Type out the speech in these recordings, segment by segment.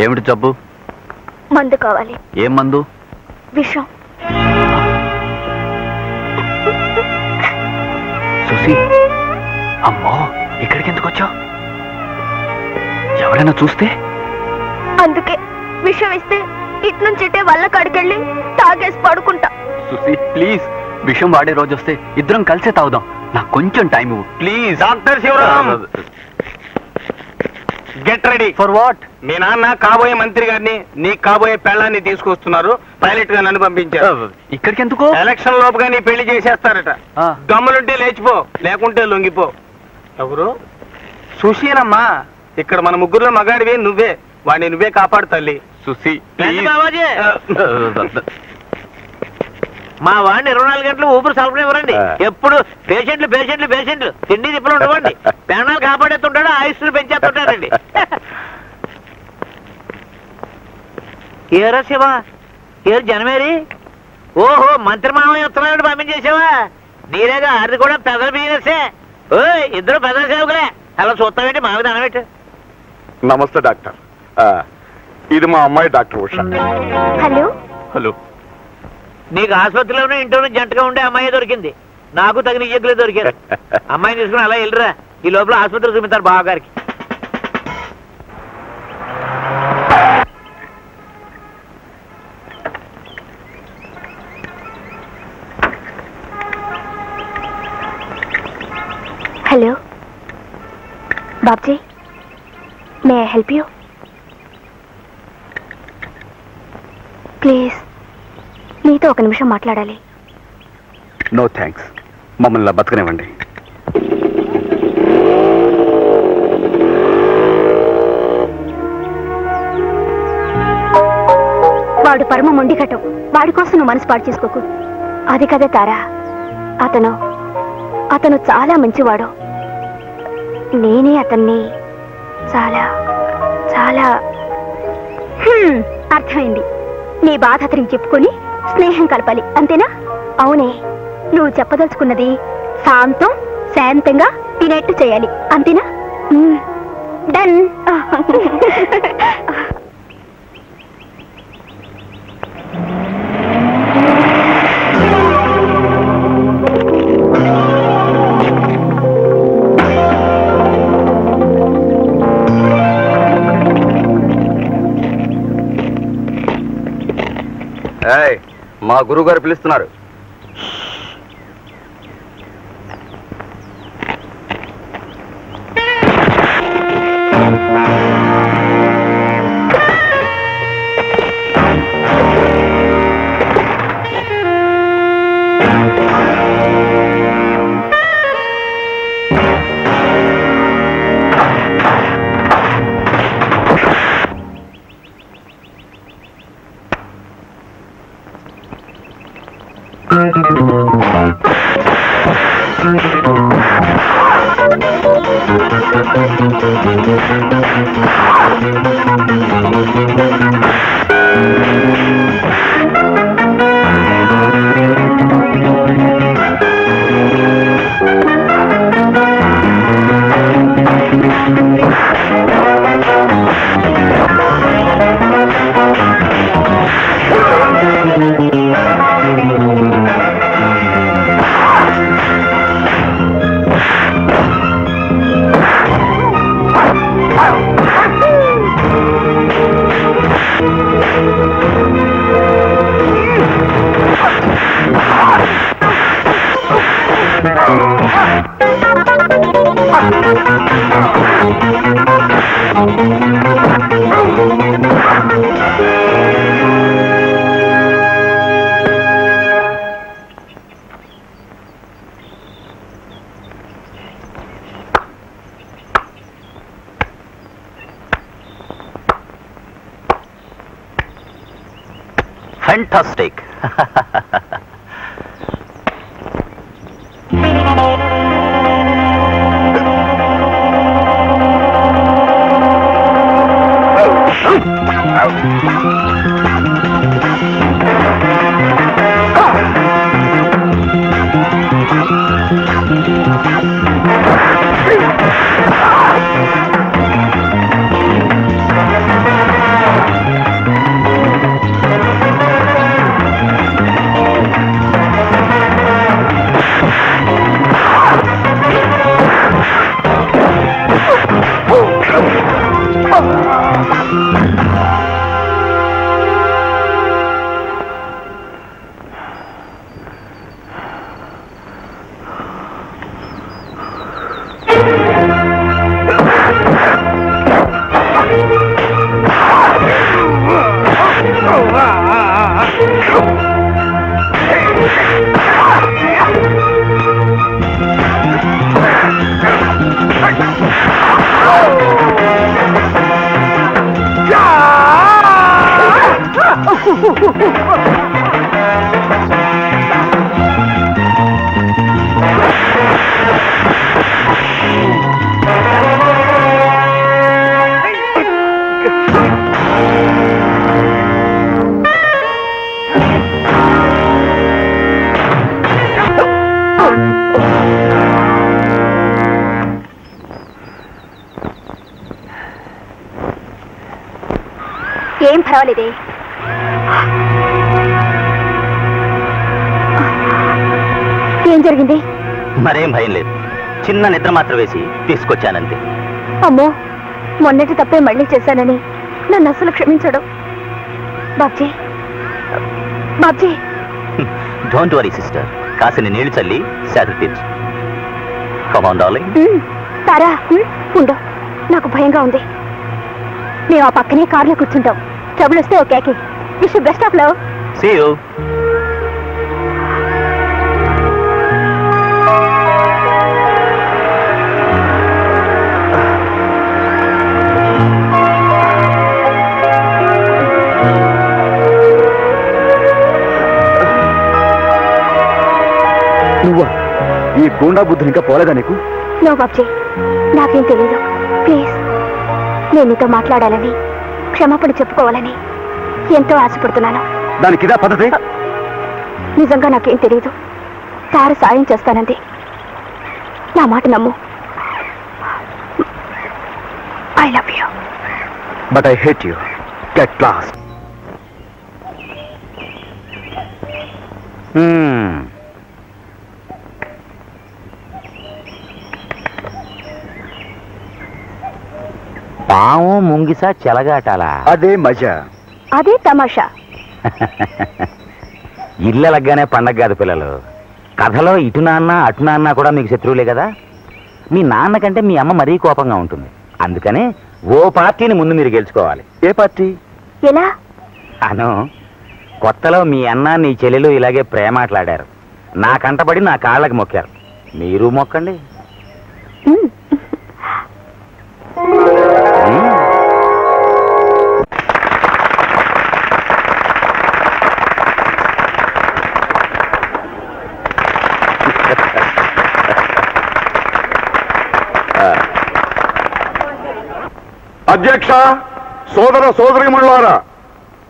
ఏమిటి జబ్బు? మందు కావాలి. ఏం మందు? విషం. సుసి, అమ్మో, ఇక్కడికి ఎందుకు వచ్చావు? ఎవరైనా చూస్తే? అందుకే విషం ఇస్తే ఇటు నుంచి ఇటే వల్ల కడికెళ్ళి తాగేసి పడుకుంటా. సుసి ప్లీజ్, విషం వాడే రోజు వస్తే ఇద్దరం కలిసే తాగుదాం. నాకు కొంచెం టైం ఇవ్వు please. Doctor Shivaram, get ready. For what? మీ నాన్న కాబోయే మంత్రి గారిని, నీ కాబోయే పెళ్ళాన్ని తీసుకొస్తున్నారు. పైలట్ గా నన్ను పంపించారు. ఇక్కడికి ఎందుకు? ఎలక్షన్ లోపుగా నీ పెళ్లి చేసేస్తారట. దమ్ములుంటే లేచిపో, లేకుంటే లొంగిపో. ఎవరు? సుశీలమ్మా. ఇక్కడ మన ముగ్గురులో మగాడివే నువ్వే. వాడిని నువ్వే కాపాడు తల్లి. సుసి మా వాడిని 24 గంటలు ఊపిరి సలపనివ్వరండి. ఎప్పుడు పేషెంట్లు పేషెంట్లు పేషెంట్లు తిండి తిప్పలు ఉండవండి. ప్రాణాలు కాపాడేస్తుంటాడు, ఆయుష్లు పెంచేస్తుంటాడండి. ఏరా శివ, ఏరు జనమేరి? ఓహో, మంత్రి మామయ్య ఉత్తరాలు పంపించేసావా? నీరేగా అది కూడా పెద్ద బిజినెస్సే. ఓ, ఇద్దరు పెద్ద సేవకులే. అలా చూస్తావేంటి? మా మీద అనబెట్టు. నమస్తే డాక్టర్. ఇది మా అమ్మాయి డాక్టర్ ఉష. హలో. హలో. నీకు ఆసుపత్రిలోనే ఇంట్లోనే జంటగా ఉండే అమ్మాయి దొరికింది. నాకు తగిన ఇయ్యకులే దొరికారు. అమ్మాయిని తీసుకుని అలా వెళ్ళరా. ఈ లోపల ఆసుపత్రి చూపిస్తారు బావగారికి. Hello Babji, may I help you? Please, నీతో ఒక నిమిషం మాట్లాడాలి. నో థ్యాంక్స్, మమ్మల్ని బతకనివ్వండి. వాడు పరమ మొండికటం. వాడి కోసం నువ్వు మనసు పాడు చేసుకోకు. అది కదే తారా, అతను చాలా మంచివాడు. నేనే అతన్ని చాలా చాలా అర్థమైంది. నీ బాధ అతనికి చెప్పుకొని స్నేహం కలపాలి, అంతేనా? అవునే, నువ్వు చెప్పదలుచుకున్నది శాంతంగా తినేట్టు చేయాలి, అంతేనా? డన్. మా గురువు గారు పిలుస్తున్నారు. Fantastic. ఏం పర్వాలేదే. ఏం జరిగింది? మరేం భయం లేదు, చిన్న నిద్ర మాత్రం వేసి తీసుకొచ్చానంతే. అమ్మో, మొన్నటి తప్పే మళ్ళీ చేశానని నన్ను అసలు క్షమించడం. Babji, Babji. Don't worry sister, కాసిని నీళ్లు చల్లి శాంతి తీర్చు. Come on darling. తారా, ఉండు, నాకు భయంగా ఉంది. మేము ఆ పక్కనే కార్లో కూర్చుంటాం. ట్రబుల్ వస్తే okay. Wish best of love. See you. నువ్వా? ఈ గూండా బుద్ధులు ఇంకా పోలేదా నీకు? నో బాబ్జీ, నాకేం తెలీదు. ప్లీజ్, నేను నీతో మాట్లాడాలని, క్షమాపణ చెప్పుకోవాలని ఎంతో ఆశపడుతున్నాను. దానికి ఇదా పద్ధతి? నిజంగా నాకేం తెలీదు. తార సాయం చేస్తానంది. నా మాట నమ్ము. I love you. But I hate you. Get lost. పాము ముంగిస చెలగాటాలా? అదే మజా. అదే తమాషా. ఇళ్ళలగ్గానే పండగ కాదు పిల్లలు. కథలో ఇటు నాన్న అటు నాన్న కూడా మీకు శత్రువులే కదా. మీ నాన్న కంటే మీ అమ్మ మరీ కోపంగా ఉంటుంది. అందుకని ఓ పార్టీని ముందు మీరు గెలుచుకోవాలి. ఏ పార్టీ? ఎలా? అను, కొత్తలో మీ అన్న నీ చెల్లెలు ఇలాగే ప్రేమాట్లాడారు. నా కంటపడి నా కాళ్ళకి మొక్కారు. మీరు మొక్కండి. అధ్యక్ష, సోదర సోదరీమణులారా,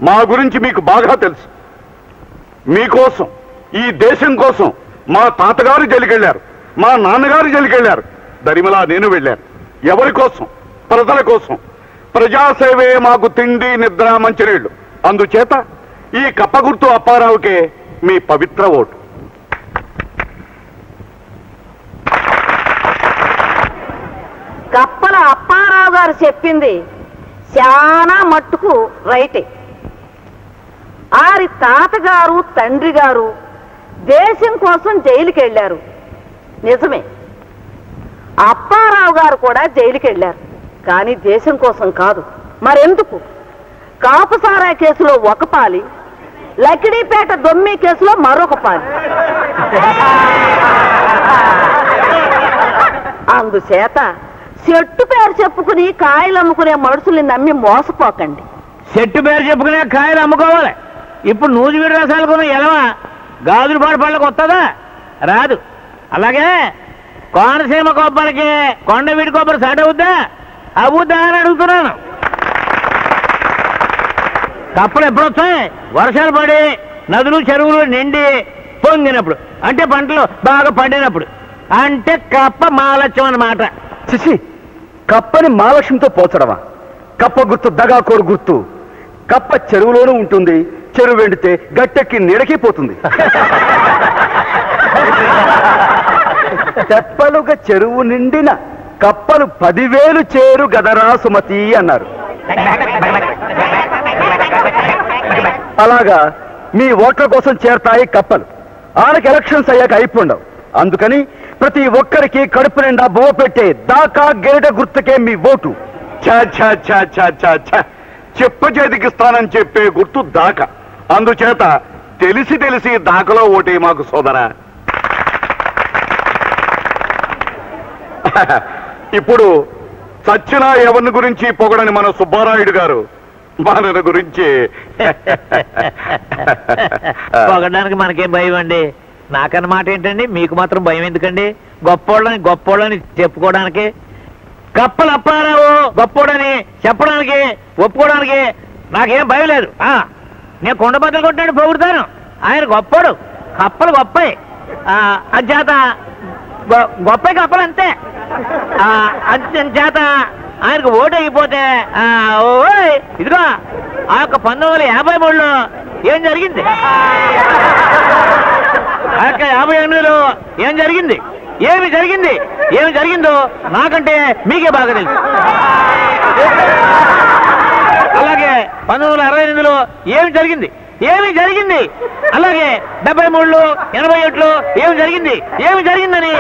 మా గురించి మీకు బాగా తెలుసు. మీకోసం, ఈ దేశం కోసం మా తాతగారు జైలుకెళ్లారు, మా నాన్నగారు జైలుకెళ్లారు, దరిమలా నేను వెళ్ళాను. ఎవరి కోసం? ప్రజల కోసం. ప్రజాసేవే మాకు తిండి, నిద్ర, మంచినీళ్లు. అందుచేత ఈ కప్పగుర్తు అప్పారావుకే మీ పవిత్ర ఓటు. కప్పల అప్పారావు గారు చెప్పింది చాలా మట్టుకు రైటే. ఆరి తాతగారు తండ్రి గారు దేశం కోసం జైలుకి వెళ్ళారు, నిజమే. అప్పారావు గారు కూడా జైలుకి వెళ్ళారు, కానీ దేశం కోసం కాదు. మరెందుకు? కాపుసారా కేసులో ఒక పాలి, లకిడీపేట దొమ్మి కేసులో మరొక పాలి. అందుచేత చెట్టు పేరు చెప్పుకుని కాయలు అమ్ముకునే మనుషుల్ని నమ్మి మోసపోకండి. చెట్టు పేరు చెప్పుకునే కాయలు అమ్ముకోవాలి. ఇప్పుడు నూజు వీడి రసాలు కొన్న ఎలవా గాజులు పాడు పళ్ళకి వస్తుందా? రాదు. అలాగే కోనసీమ కొబ్బరికి కొండ వీడి కొబ్బరి సాట అవుద్దా? అవుద్దా అని అడుగుతున్నాను. కప్పలు ఎప్పుడు వస్తాయి? వర్షాలు పడి నదులు చెరువులు నిండి పొంగినప్పుడు, అంటే పంటలు బాగా పండినప్పుడు, అంటే కప్ప మాలత్యం అన్నమాట. చిచి, కప్పని మహాలక్ష్మితో పోల్చడమా? కప్ప గుర్తు దగాకోరు గుర్తు. కప్ప చెరువులోనూ ఉంటుంది, చెరువు వెండితే గట్టెక్కి నీడకి పోతుంది. తెప్పలుగా చెరువు నిండిన కప్పలు 10,000 చేరు గదరా సుమతి అన్నారు. అలాగా మీ ఓట్ల కోసం చేరతాయి కప్పలు. ఆనకి ఎలక్షన్స్ అయ్యాక అయిపోండవు. అందుకని ప్రతి ఒక్కరికి కడుపు నిండా బువ్వ పెట్టే దాకా గేట గుర్తుకే మీ ఓటు. చెప్ప చేతికిస్తానని చెప్పే గుర్తు దాకా. అందుచేత తెలిసి తెలిసి దాకలో ఓటే మాకు సోదరా. ఇప్పుడు చచ్చినా ఎవరిని గురించి పొగడని మన సుబ్బారాయుడు గారు మన గురించి పొగడానికి మనకేం భయం అండి. నాకన్న మాట ఏంటండి, మీకు మాత్రం భయం ఎందుకండి? గొప్పోళ్ళని చెప్పుకోవడానికి, కప్పలు అప్పారావు గొప్పోడని చెప్పడానికి ఒప్పుకోవడానికి నాకేం భయం లేదు. నేను కొండ బద్దలు కొట్టాడు పొగుడుతాను. ఆయన గొప్పోడు, కప్పలు గొప్పయి. అంచేత గొప్ప కప్పలు అంతే. అంచేత ఆయనకు ఓటు అయిపోతే ఇదిగో ఆ యొక్క 1953లో ఏం జరిగింది, ఆ యొక్క 58లో ఏం జరిగింది, ఏమి జరిగిందో నాకంటే మీకే బాగా తెలుసు. అలాగే 1968లో ఏమి జరిగింది, అలాగే 73లో 87లో ఏమి జరిగిందని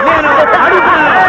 నేను అడుగుతున్నాను.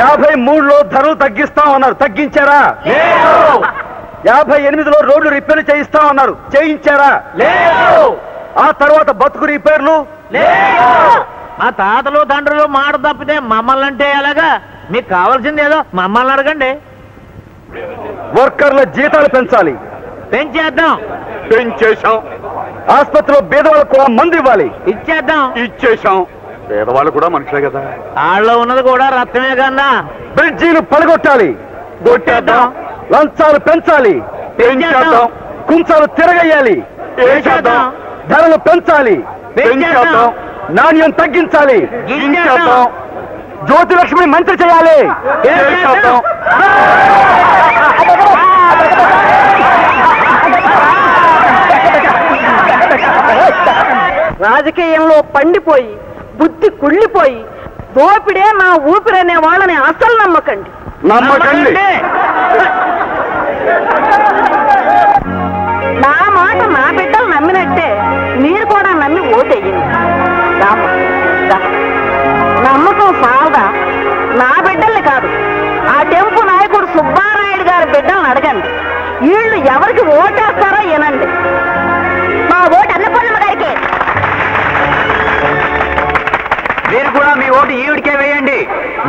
53లో ధరలు తగ్గిస్తామన్నారు, తగ్గించారా? 58లో రోడ్లు రిపేర్లు చేయిస్తామన్నారు, చేయించారా? ఆ తర్వాత బతుకు రిపేర్లు మా తాతలు తండ్రులు మాట తప్పితే మమ్మల్ని అంటే ఎలాగా? మీకు కావాల్సింది ఏదో మమ్మల్ని అడగండి. వర్కర్ల జీతాలు పెంచాలి, పెంచేశాం. ఆసుపత్రిలో పేదవాళ్ళకు కూడా మందు ఇవ్వాలి, ఇచ్చేశాం. పేదవాళ్ళు కూడా మనుషులే కదా. వాళ్ళలో ఉన్నది కూడా రక్తమే కన్నా. బ్రిడ్జీలు పడగొట్టాలి, కొట్టేద్దాం. లంచాలు పెంచాలి, పెంచేద్దాం. కుంచాలు తిరగేయాలి, వేసేద్దాం. ధరలు పెంచాలి, పెంచేద్దాం. నాణ్యం తగ్గించాలి, గించేద్దాం. జ్యోతిలక్ష్మి మంత్రి చేయాలి, చేసేద్దాం. రాజకీయంలో పండిపోయి బుద్ధి కుళ్ళిపోయి దోపిడే నా ఊపిరనే వాళ్ళని అసలు నమ్మకండి. నా మాట నా బిడ్డలు నమ్మినట్టే మీరు కూడా నమ్మి ఓటేయండి. నమ్మకం సాలదా? నా బిడ్డల్ని కాదు, ఆ టెంపు నాయకుడు సుబ్బారాయుడు గారి బిడ్డలను అడగండి. వీళ్ళు ఎవరికి ఓటేస్తారో వినండి. మా ఓటు అన్నపూర్ణమ్మ గారికి. మీరు కూడా మీ ఓటు ఈవిడికే వేయండి.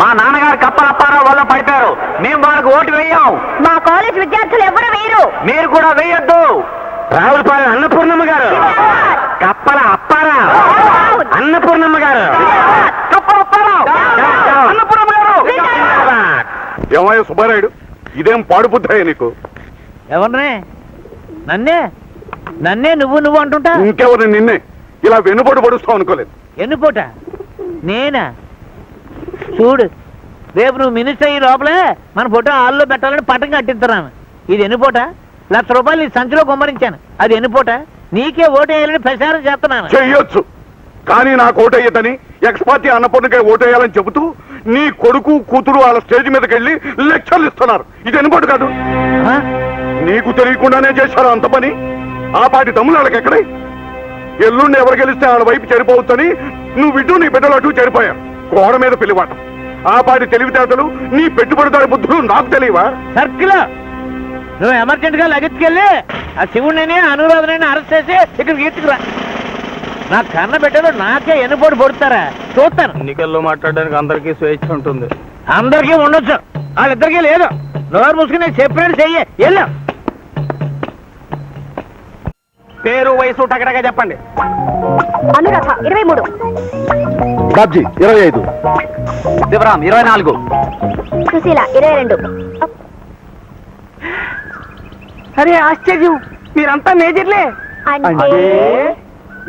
మా నాన్నగారు కప్పల అప్పారావు వల్ల పడిపోయారు, మేము వాళ్ళకి ఓటు వేయం. మా కాలేజ్ విద్యార్థులు ఎవరు వేయరు, మీరు కూడా వేయొద్దు. రావులపాలెం అన్నపూర్ణమ్మ గారు, కప్పల అప్పారావు అన్నపూర్ణమ్మ గారు, ఏమయ్య సుబ్బారాయుడు, ఇదేం పాడుబుద్ధాయ నీకు? ఎవరినే? నన్నే నువ్వు అంటుంటా. ఇంకెవరు నిన్నే ఇలా వెన్నుపోటు పడుస్తావు అనుకోలేదు. ఎన్నుపోట నేనా? చూడు, రేపు నువ్వు మినిస్టర్ అయ్యి లోపలే మన ఫోటో హాల్లో పెట్టాలని పట్టం కట్టిస్తున్నాను. ఇది ఎన్నుపోట? ₹1,00,000 నీ సంచిలో గుమ్మరించాను, అది ఎన్నుపోట? నీకే ఓటు వేయాలని ప్రచారం చేస్తున్నాను. చెయ్యొచ్చు, కానీ నాకు ఓటేయదని ఎక్స్ పార్టీ అన్నపూర్ణకే ఓటేయాలని చెబుతూ నీ కొడుకు కూతురు వాళ్ళ స్టేజ్ మీదకి వెళ్ళి లెక్చర్లు ఇస్తున్నారు. ఇది ఎన్నుపోటు కాదు. నీకు తెలియకుండానే చేశారు అంత పని. ఆ పార్టీ తమ్ముళ్ళు వాళ్ళకి ఎక్కడే? ఎల్లుండి ఎవరు గెలిస్తే వాళ్ళ వైపు చెడిపోవచ్చని నువ్వు ఇటు నీ బిడ్డలు అటు చెడిపోయారు. గోడ మీద పిలివాట. ఆ పార్టీ తెలివితేటలు, నీ పెట్టుబడిదారి బుద్ధులు నాకు తెలియవా? సర్కిల్ నువ్వు ఎమర్జెంట్ గా లగెత్తుకెళ్ళి ఆ శివుడిని అనురాధనని అరెస్ట్ చేసి ఇక్కడ గీర్చుకురా. నా కన్న బిడ్డలు నాకే ఎన్నుపోటు పొడుతారా చూస్తాను. ఎన్నికల్లో మాట్లాడడానికి అందరికీ స్వేచ్ఛ ఉంటుంది. అందరికీ ఉండొచ్చు, వాళ్ళిద్దరికీ లేదు. నోరు మూసుకుని నేను చెప్పినట్టు చెయ్యి. వెళ్ళు. పేరు వయసు టకటగా చెప్పండి. అనురాధ 23, బాబ్జీ 25, శివరాం 24. సుశీల 22. అరే ఆశ్చర్యం, మీరంతా మేజర్లే. అంటే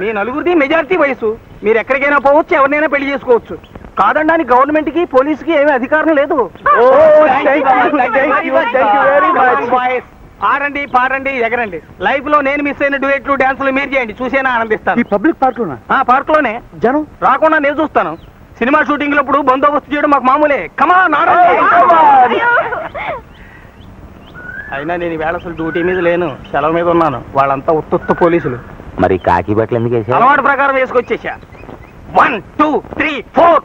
మీ నలుగురిది మెజారిటీ వయసు. మీరు ఎక్కడికైనా పోవచ్చు, ఎవరినైనా పెళ్లి చేసుకోవచ్చు. కాదండానికి గవర్నమెంట్ కి పోలీసుకి ఏమీ అధికారం లేదు. ఆడండి, పాడండి, ఎగరండి. లైఫ్ లో నేను మిస్ అయిన డ్యూయెట్లు, డాన్సులు మీరు చేయండి, చూసేనా ఆనందిస్తాను. ఈ పబ్లిక్ పార్క్ లోనా? పార్క్ లోనే జనం రాకుండా నేను చూస్తాను. సినిమా షూటింగ్ లప్పుడు బందోబస్తు చేయడం మాకు మామూలే. కమాన్. అయినా నేను ఈవేళ అసలు డ్యూటీ మీద లేను, సెలవు మీద ఉన్నాను. వాళ్ళంతా ఉత్తుత్త పోలీసులు. మరి కాకి బట్టలు ఎందుకు వేసావు? అలవాటు ప్రకారం వేసుకొచ్చేసా. 1 2 3 4